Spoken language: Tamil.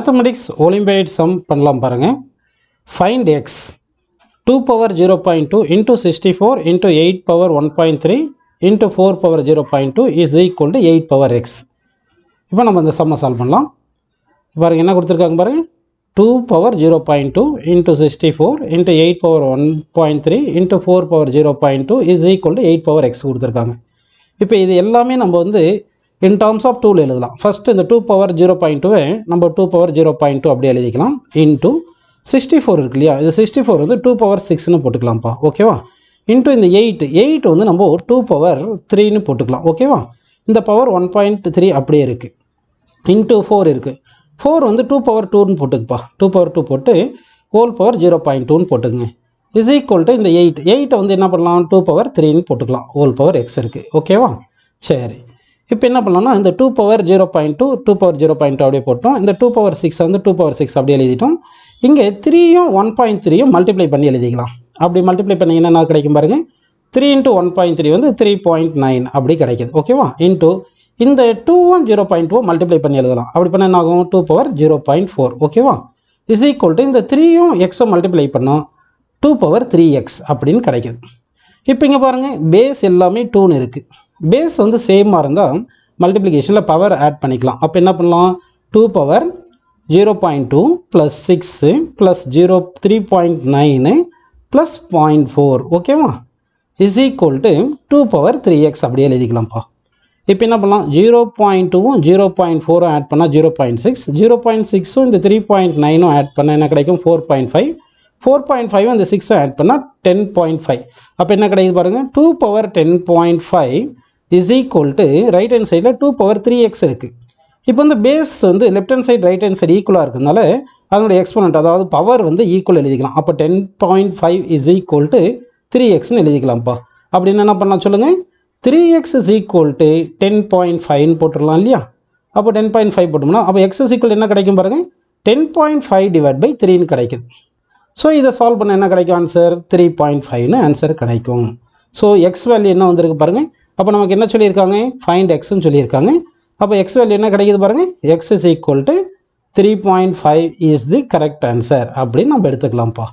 Mathematics Olympiad sum பண்ணலாம் பாருங்க. Find x 2 power 0.2 into 64 into 8 power 1.3 into 4 power 0.2 is equal to 8 power x. இப்போ நம்ம இந்த சம்மை சால்வ் பண்ணலாம். பாருங்க என்ன கொடுத்துருக்காங்க பாருங்க. 2 power 0.2 into 64 into 8 power 1.3 into 4 power 0.2 is equal to 8 power x கொடுத்துருக்காங்க. இப்போ இது எல்லாமே நம்ம வந்து in terms of 2 எழுதலாம். First இந்த 2 power 0.2 நம்ம 2 power 0.2 அப்படி எழுதிக்கலாம். Into 64 இருக்கு இல்லையா, இது 64 வந்து 2 power 6ன்னு போட்டுக்கலாம்ப்பா, ஓகேவா. இன்ட்டு இந்த 8 வந்து நம்ம 2 power 3ன்னு போட்டுக்கலாம், ஓகேவா. இந்த பவர் 1.3 அப்படியே இருக்குது. இன்ட்டு 4 இருக்குது. 4 வந்து 2 power 2ன்னு போட்டுக்குப்பா, 2 power 2 போட்டு ஹோல் பவர் 0.2ன்னு போட்டுக்குங்க. இஸ் ஈக்குவல் டு இந்த 8 வந்து என்ன பண்ணலாம், 2 power 3ன்னு போட்டுக்கலாம், ஹோல் பவர் எக்ஸ் இருக்குது, ஓகேவா. சரி, இப்போ என்ன பண்ணலாம்னா இந்த 2 power 0.2 2 power 0.2 அப்படியே போட்டோம். இந்த 2 power 6 வந்து 2 power 6 அப்படியே எழுதிட்டோம். இங்கே 3யும் 1.3யும் மல்டிப்ளை பண்ணி எழுதிக்கலாம். அப்படி மல்டிப்ளை பண்ணிங்கன்னா என்ன கிடைக்கும் பாருங்கள், 3 into 1.3 வந்து 3.9 அப்படி கிடைக்கிது, ஓகேவா. இன்ட்டு இந்த 2ம் 0.2 மல்டிப்ளை பண்ணி எழுதலாம். அப்படி பண்ண என்ன ஆகும், 2 power 0.4, ஓகேவா. இஸ் ஈக்குவல் டு இந்த 3யும் எக்ஸை மல்டிப்ளை பண்ணோம், 2 power 3x அப்படின்னு கிடைக்கிது. இப்போ இங்கே பாருங்கள், பேஸ் எல்லாமே 2ன்னு இருக்குது. பேஸ் வந்து சேமாக இருந்தால் மல்டிப்ளிகேஷனில் பவர் ஆட் பண்ணிக்கலாம். அப்போ என்ன பண்ணலாம், 2 power 0.2 ப்ளஸ் 6 ப்ளஸ் 3.9 ப்ளஸ் 0.4, ஓகேவா. Is equal to 2 power 3x அப்படியே எழுதிக்கலாம்ப்பா. இப்போ என்ன பண்ணலாம், 0.2ம் 0.4ம் ஆட் பண்ணால் 0.6, 0.6ம் இந்த 3.9ம் ஆட் பண்ணால் என்ன கிடைக்கும், 4.5, 4.5 இந்த 6 ஆட் பண்ணால் 10.5. அப்போ என்ன கிடைக்குது பாருங்கள், 2 power 10.5 is equal to right hand சைடில் 2 power 3x இருக்குது. இப்போ இந்த பேஸ் வந்து left hand side right hand side ஈக்குவலாக இருக்கிறதுனால அதனுடைய எக்ஸ்போனன்ட் அதாவது பவர் வந்து ஈக்குவல் எழுதிக்கலாம். அப்போ 10.5 இஸ் ஈக்குவல் டு 3xன்னு எழுதிக்கலாம்ப்பா. அப்படின்னு என்ன பண்ணலாம் சொல்லுங்கள், 3x இஸ் ஈக்குவல் டு 10.5ன்னு போட்டுடலாம் இல்லையா. அப்போ 10.5 போட்டோம்னா அப்போ x இஸ் ஈக்குவல் என்ன கிடைக்கும் பாருங்கள், 10.5 டிவைட் பை 3ன்னு கிடைக்குது. ஸோ இதை சால்வ் பண்ண என்ன கிடைக்கும், ஆன்சர் 3.5ன்னு ஆன்சர் கிடைக்கும். ஸோ எக்ஸ் வேல்யூ என்ன வந்திருக்கு பாருங்கள். அப்போ நமக்கு என்ன சொல்லியிருக்காங்க, ஃபைண்ட் எக்ஸ்ன்னு சொல்லியிருக்காங்க. அப்போ எக்ஸ் வேல்யூ என்ன கிடைக்குது பாருங்கள், X is equal to 3.5 is the correct answer அப்படின்னு நம்ம எடுத்துக்கலாம்ப்பா.